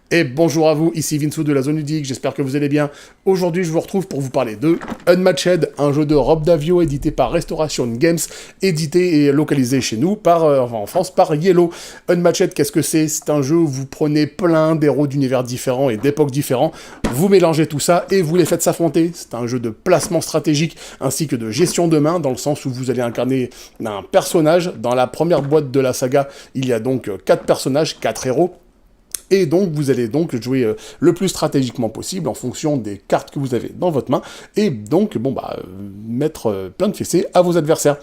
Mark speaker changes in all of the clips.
Speaker 1: Et bonjour à vous, ici Vinsou de la Zone Ludique, j'espère que vous allez bien. Aujourd'hui, je vous retrouve pour vous parler de Unmatched, un jeu de Rob Davio édité par Restoration Games, édité et localisé chez nous, en France, par Yellow. Unmatched, qu'est-ce que c'est? C'est un jeu où vous prenez plein d'héros d'univers différents et d'époques différents, vous mélangez tout ça et vous les faites s'affronter. C'est un jeu de placement stratégique ainsi que de gestion de main, dans le sens où vous allez incarner un personnage. Dans la première boîte de la saga, il y a donc 4 personnages, 4 héros. Et donc, vous allez donc jouer le plus stratégiquement possible en fonction des cartes que vous avez dans votre main, et donc, mettre plein de fessées à vos adversaires.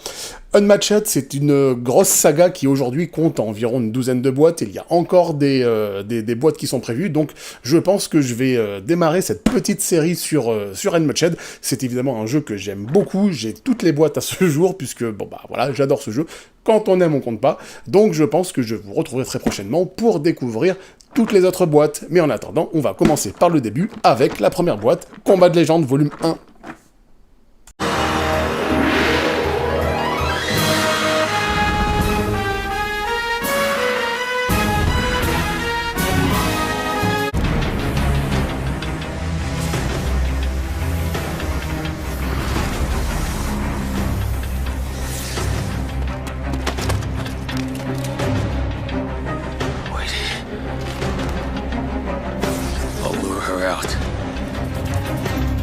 Speaker 1: Unmatched, c'est une grosse saga qui aujourd'hui compte environ une douzaine de boîtes. Il y a encore des boîtes qui sont prévues, donc je pense que je vais démarrer cette petite série sur Unmatched. C'est évidemment un jeu que j'aime beaucoup, j'ai toutes les boîtes à ce jour, puisque, voilà, j'adore ce jeu. Quand on aime, on compte pas. Donc je pense que je vous retrouverai très prochainement pour découvrir toutes les autres boîtes. Mais en attendant, on va commencer par le début avec la première boîte, Combat de légende volume 1.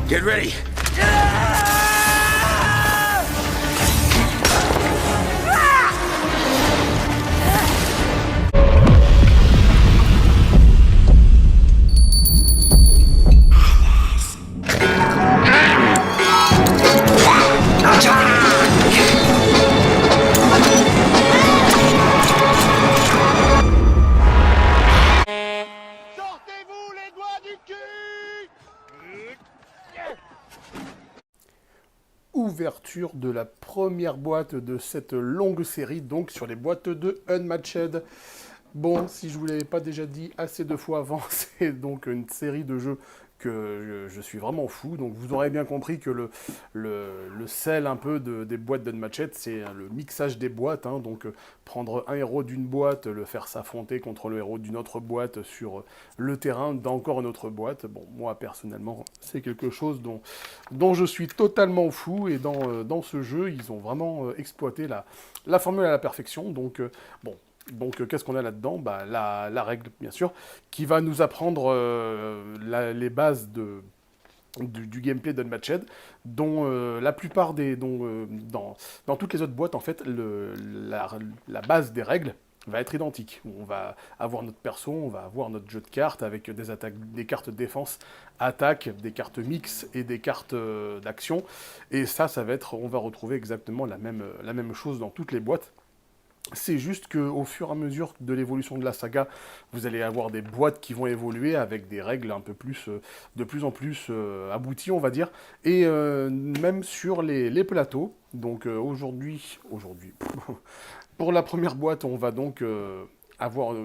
Speaker 2: Get ready.
Speaker 1: Ouverture de la première boîte de cette longue série, donc sur les boîtes de Unmatched. Bon, si je vous l'avais pas déjà dit assez de fois avant, c'est donc une série de jeux que je suis vraiment fou. Donc vous aurez bien compris que le sel un peu des boîtes d'Unmatched, c'est le mixage des boîtes. Hein. Donc prendre un héros d'une boîte, le faire s'affronter contre le héros d'une autre boîte sur le terrain d'encore une autre boîte. Bon, moi personnellement, c'est quelque chose dont je suis totalement fou. Et dans ce jeu, ils ont vraiment exploité la formule à la perfection. Donc bon. Donc, qu'est-ce qu'on a là-dedans? La règle, bien sûr, qui va nous apprendre les bases du gameplay d'Unmatched, dont la plupart dans toutes les autres boîtes, en fait, la base des règles va être identique. On va avoir notre perso, on va avoir notre jeu de cartes avec des attaques, des cartes de défense, attaque, des cartes mix et des cartes d'action. Et ça va être, on va retrouver exactement la même chose dans toutes les boîtes. C'est juste qu'au fur et à mesure de l'évolution de la saga, vous allez avoir des boîtes qui vont évoluer avec des règles un peu plus, de plus en plus abouties, on va dire, et même sur les plateaux. Donc aujourd'hui, pour la première boîte, on va donc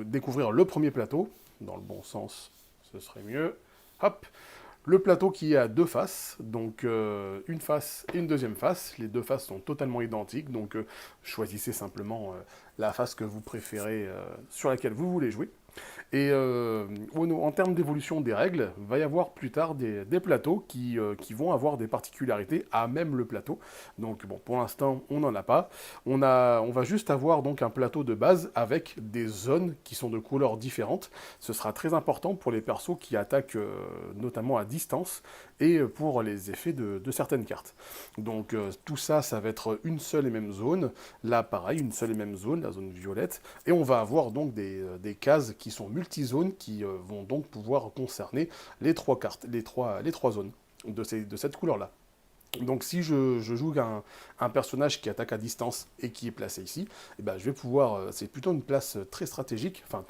Speaker 1: découvrir le premier plateau, dans le bon sens, ce serait mieux. Hop, le plateau qui a deux faces, donc une face et une deuxième face. Les deux faces sont totalement identiques, donc choisissez simplement la face que vous préférez, sur laquelle vous voulez jouer. Et en termes d'évolution des règles, il va y avoir plus tard des plateaux qui vont avoir des particularités à même le plateau. Donc bon, pour l'instant, on n'en a pas. On va juste avoir donc un plateau de base avec des zones qui sont de couleurs différentes. Ce sera très important pour les persos qui attaquent notamment à distance et pour les effets de certaines cartes. Donc tout ça, ça va être une seule et même zone. Là, pareil, une seule et même zone, la zone violette. Et on va avoir donc des cases qui sont multizones qui vont donc pouvoir concerner les trois cartes, les trois zones de cette couleur-là. Donc si je joue un personnage qui attaque à distance et qui est placé ici, eh ben, je vais pouvoir, c'est plutôt une place très stratégique, enfin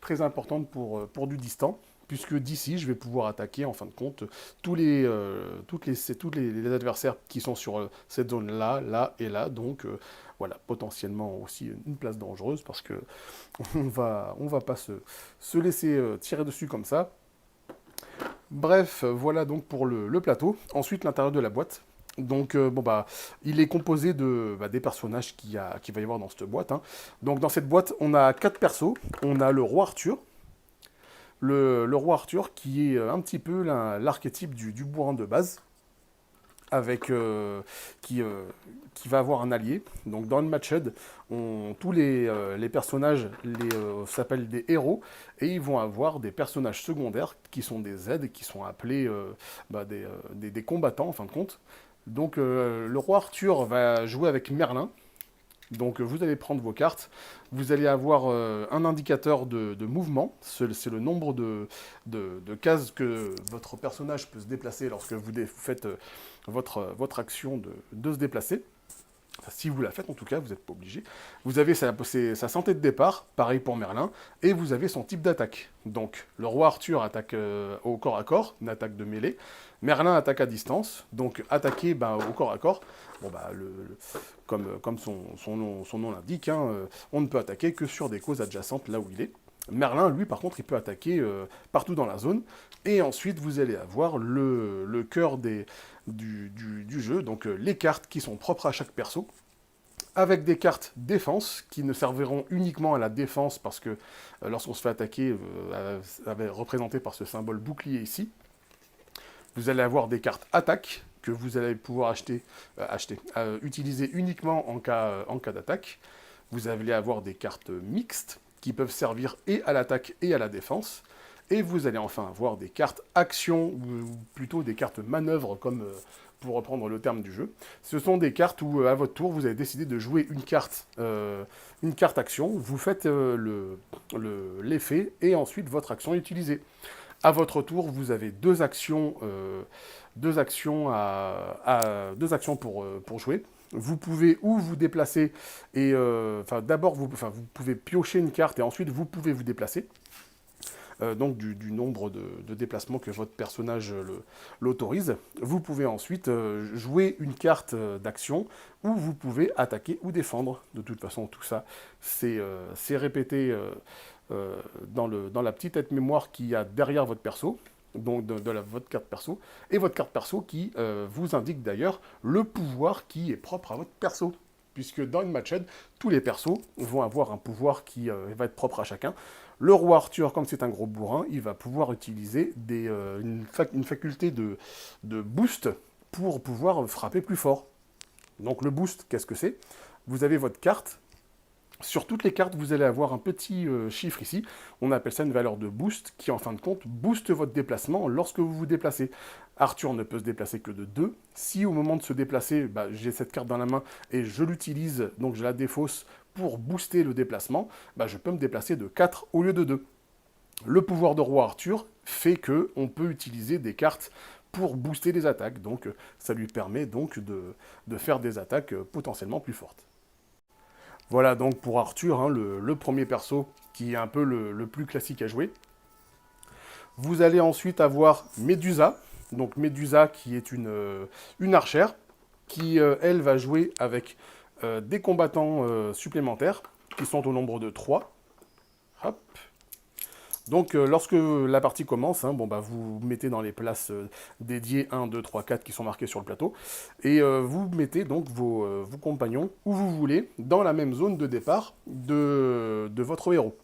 Speaker 1: très importante pour du distant, puisque d'ici, je vais pouvoir attaquer, en fin de compte, tous les adversaires qui sont sur cette zone-là, là et là. Donc, voilà, potentiellement aussi une place dangereuse, parce que on va pas se laisser tirer dessus comme ça. Bref, voilà donc pour le plateau. Ensuite, l'intérieur de la boîte. Donc, il est composé des personnages qu'il va y avoir dans cette boîte. Hein. Donc, dans cette boîte, on a 4 persos. On a le roi Arthur. le roi Arthur qui est un petit peu l'archétype du bourrin de base, avec qui va avoir un allié. Donc dans Unmatched, tous les personnages s'appellent des héros et ils vont avoir des personnages secondaires qui sont des aides, qui sont appelés des combattants en fin de compte. Donc le roi Arthur va jouer avec Merlin. Donc vous allez prendre vos cartes, vous allez avoir un indicateur de mouvement, c'est le nombre de cases que votre personnage peut se déplacer lorsque vous faites votre action de se déplacer. Enfin, si vous la faites en tout cas, vous n'êtes pas obligé. Vous avez sa santé de départ, pareil pour Merlin, et vous avez son type d'attaque. Donc le roi Arthur attaque au corps à corps, une attaque de mêlée. Merlin attaque à distance, donc attaquer au corps à corps. Bon, comme son nom l'indique, hein, on ne peut attaquer que sur des causes adjacentes là où il est. Merlin, lui, par contre, il peut attaquer partout dans la zone. Et ensuite, vous allez avoir le cœur du jeu, donc les cartes qui sont propres à chaque perso, avec des cartes défense qui ne serviront uniquement à la défense parce que lorsqu'on se fait attaquer, représenté par ce symbole bouclier ici. Vous allez avoir des cartes attaque que vous allez pouvoir utiliser uniquement en cas d'attaque. Vous allez avoir des cartes mixtes qui peuvent servir et à l'attaque et à la défense. Et vous allez enfin avoir des cartes action, ou plutôt des cartes manœuvre, comme pour reprendre le terme du jeu. Ce sont des cartes où, à votre tour, vous avez décidé de jouer une carte action. Vous faites l'effet et ensuite votre action est utilisée. À votre tour, vous avez deux actions pour jouer. Vous pouvez ou vous déplacer et d'abord vous pouvez piocher une carte et ensuite vous pouvez vous déplacer. Donc du nombre de déplacements que votre personnage l'autorise. Vous pouvez ensuite jouer une carte d'action ou vous pouvez attaquer ou défendre. De toute façon, tout ça, c'est répété dans la petite aide-mémoire qu'il y a derrière votre perso, donc votre carte perso, et votre carte perso qui vous indique d'ailleurs le pouvoir qui est propre à votre perso. Puisque dans Unmatched, tous les persos vont avoir un pouvoir qui va être propre à chacun. Le roi Arthur, comme c'est un gros bourrin, il va pouvoir utiliser une faculté de boost pour pouvoir frapper plus fort. Donc le boost, qu'est-ce que c'est? Vous avez votre carte. Sur toutes les cartes, vous allez avoir un petit chiffre ici. On appelle ça une valeur de boost qui, en fin de compte, booste votre déplacement lorsque vous vous déplacez. Arthur ne peut se déplacer que de 2. Si au moment de se déplacer, j'ai cette carte dans la main et je l'utilise, donc je la défausse pour booster le déplacement, je peux me déplacer de 4 au lieu de 2. Le pouvoir de roi Arthur fait qu'on peut utiliser des cartes pour booster les attaques. Donc ça lui permet donc de faire des attaques potentiellement plus fortes. Voilà donc pour Arthur, hein, le premier perso qui est un peu le plus classique à jouer. Vous allez ensuite avoir Médusa, donc Médusa qui est une archère, qui elle va jouer avec des combattants supplémentaires, qui sont au nombre de 3. Hop. Donc lorsque la partie commence, hein, vous mettez dans les places dédiées 1, 2, 3, 4 qui sont marquées sur le plateau, et vous mettez donc vos compagnons où vous voulez, dans la même zone de départ de votre héros.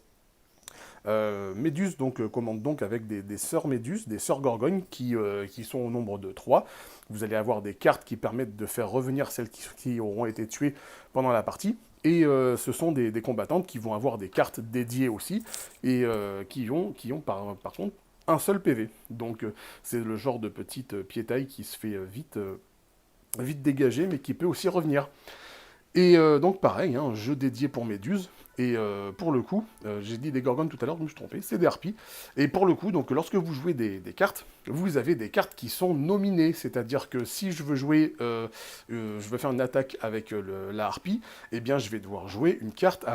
Speaker 1: Méduse commande donc avec des sœurs Méduses, des sœurs Gorgognes qui sont au nombre de 3. Vous allez avoir des cartes qui permettent de faire revenir celles qui auront été tuées pendant la partie. Et ce sont des combattantes qui vont avoir des cartes dédiées aussi, et qui ont par contre un seul PV. Donc c'est le genre de petite piétaille qui se fait vite dégager, mais qui peut aussi revenir. Et donc pareil, hein, jeu dédié pour Méduse, et pour le coup, j'ai dit des Gorgones tout à l'heure, je me suis trompé, c'est des harpies. Et pour le coup, donc lorsque vous jouez des cartes, vous avez des cartes qui sont nominées, c'est-à-dire que si je veux jouer, je veux faire une attaque avec la harpie, eh bien je vais devoir jouer une carte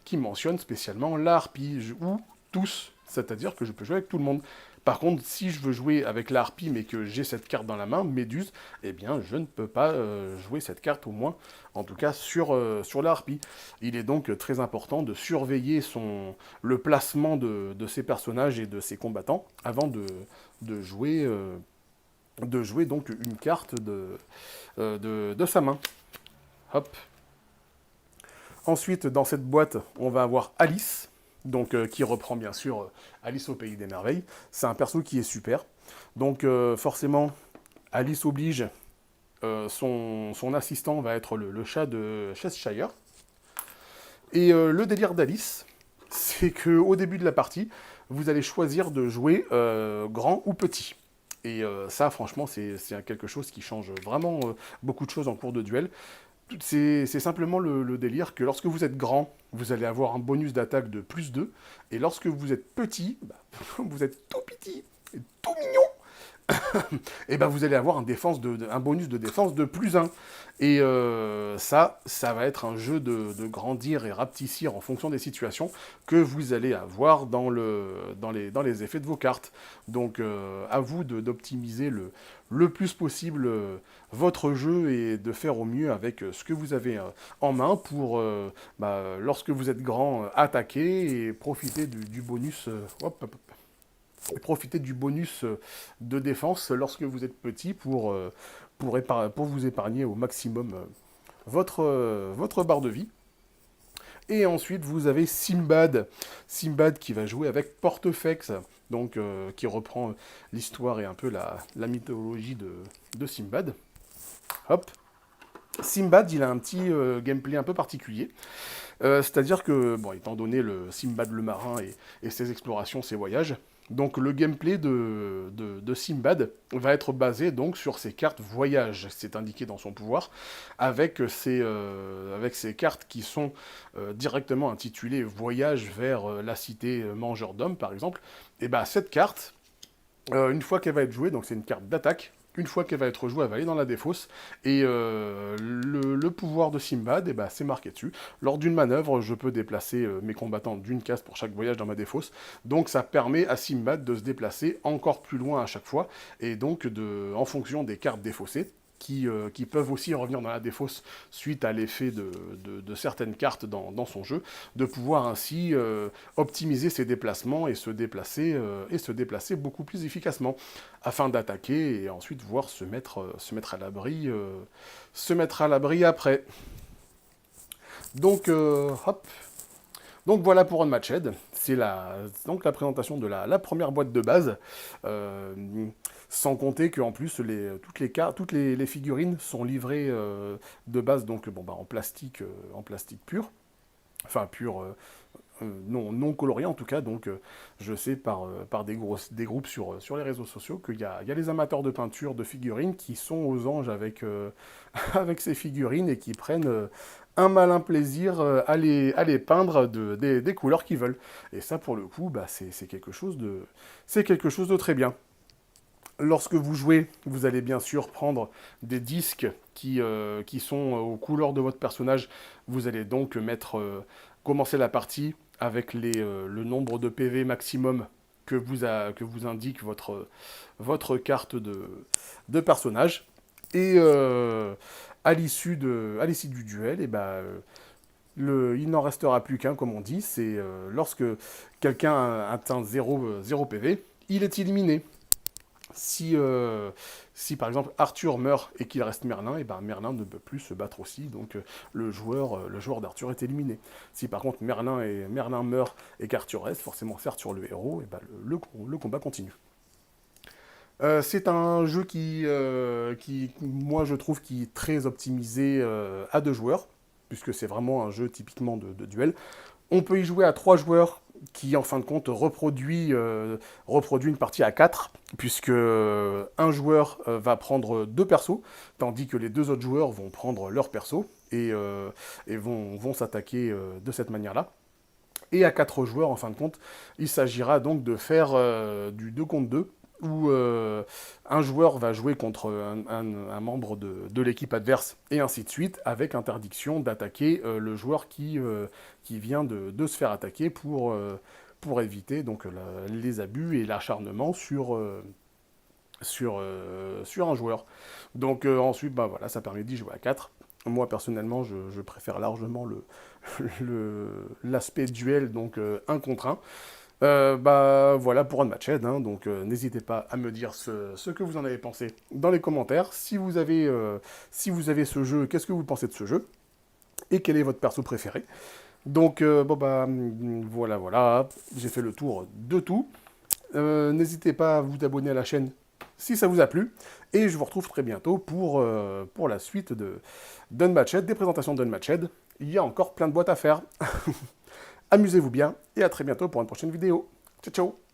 Speaker 1: qui mentionne spécialement la harpie, ou tous, c'est-à-dire que je peux jouer avec tout le monde. Par contre, si je veux jouer avec la harpie, mais que j'ai cette carte dans la main, Méduse, eh bien, je ne peux pas jouer cette carte, au moins, en tout cas, sur la harpie. Il est donc très important de surveiller le placement de ces personnages et de ces combattants avant de jouer donc une carte de sa main. Hop. Ensuite, dans cette boîte, on va avoir Alice. donc qui reprend bien sûr Alice au Pays des Merveilles. C'est un perso qui est super. Donc forcément, Alice oblige, son assistant va être le chat de Cheshire. Et le délire d'Alice, c'est qu'au début de la partie, vous allez choisir de jouer grand ou petit. Et ça, franchement, c'est quelque chose qui change vraiment beaucoup de choses en cours de duel. C'est simplement le délire que lorsque vous êtes grand, vous allez avoir un bonus d'attaque de plus 2. Et lorsque vous êtes petit, bah, vous êtes tout petit et tout mignon, et ben vous allez avoir un bonus de défense de plus 1. Et ça va être un jeu de grandir et rapetissir en fonction des situations que vous allez avoir dans les effets de vos cartes. Donc à vous d'optimiser le plus possible votre jeu et de faire au mieux avec ce que vous avez en main pour, lorsque vous êtes grand, attaquer et profiter du bonus. Et profiter du bonus de défense lorsque vous êtes petit pour vous épargner au maximum votre barre de vie. Et ensuite, vous avez Simbad. Simbad qui va jouer avec Portefex, donc qui reprend l'histoire et un peu la mythologie de Simbad. Hop. Simbad, il a un petit gameplay un peu particulier. C'est-à-dire que, bon, étant donné le Simbad le marin et ses explorations, ses voyages, donc le gameplay de Simbad va être basé donc sur ses cartes voyage, c'est indiqué dans son pouvoir, avec ces cartes qui sont directement intitulées Voyage vers la cité mangeur d'hommes, par exemple. Et bien cette carte, une fois qu'elle va être jouée, donc c'est une carte d'attaque. Une fois qu'elle va être jouée, elle va aller dans la défausse. Et le pouvoir de Simbad, c'est marqué dessus. Lors d'une manœuvre, je peux déplacer mes combattants d'une case pour chaque voyage dans ma défausse. Donc ça permet à Simbad de se déplacer encore plus loin à chaque fois. Et donc, en fonction des cartes défaussées, qui peuvent aussi revenir dans la défausse suite à l'effet de certaines cartes dans son jeu, de pouvoir ainsi optimiser ses déplacements et se déplacer beaucoup plus efficacement, afin d'attaquer et ensuite voir se mettre à l'abri après. Donc, hop. Donc voilà pour Unmatched, c'est donc la présentation de la première boîte de base, sans compter qu'en plus toutes les figurines sont livrées de base donc en plastique pur, enfin pur, non colorié en tout cas, donc je sais par des groupes sur les réseaux sociaux qu'il y a les amateurs de peinture de figurines qui sont aux anges avec, avec ces figurines et qui prennent un malin plaisir à les peindre des couleurs qu'ils veulent. Et ça pour le coup, c'est quelque chose de très bien. Lorsque vous jouez, vous allez bien sûr prendre des disques qui sont aux couleurs de votre personnage. Vous allez donc commencer la partie avec le nombre de PV maximum que vous indique votre carte de personnage. Et à l'issue du duel, il n'en restera plus qu'un, comme on dit. C'est lorsque quelqu'un atteint 0 PV, il est éliminé. Si par exemple Arthur meurt et qu'il reste Merlin, Merlin ne peut plus se battre aussi, donc le joueur d'Arthur est éliminé. Si par contre Merlin meurt et qu'Arthur reste, forcément c'est Arthur le héros, le combat continue. C'est un jeu qui, moi je trouve, qui est très optimisé à 2 joueurs, puisque c'est vraiment un jeu typiquement de duel. On peut y jouer à 3 joueurs, qui en fin de compte reproduit une partie à 4, puisque un joueur va prendre 2 persos, tandis que les 2 autres joueurs vont prendre leur perso, et vont s'attaquer de cette manière-là. Et à 4 joueurs, en fin de compte, il s'agira donc de faire du 2 contre 2, où un joueur va jouer contre un membre de l'équipe adverse, et ainsi de suite, avec interdiction d'attaquer le joueur qui vient de se faire attaquer pour éviter donc, les abus et l'acharnement sur un joueur. Donc ensuite, voilà, ça permet d'y jouer à 4. Moi, personnellement, je préfère largement l'aspect duel, donc 1 contre 1. Voilà pour Unmatched, donc n'hésitez pas à me dire ce que vous en avez pensé dans les commentaires. Si vous avez ce jeu, qu'est-ce que vous pensez de ce jeu? Et quel est votre perso préféré? Donc, bon bah, voilà, j'ai fait le tour de tout. N'hésitez pas à vous abonner à la chaîne si ça vous a plu. Et je vous retrouve très bientôt pour la suite d'Unmatched, des présentations d'Unmatched. Il y a encore plein de boîtes à faire. Amusez-vous bien et à très bientôt pour une prochaine vidéo. Ciao, ciao!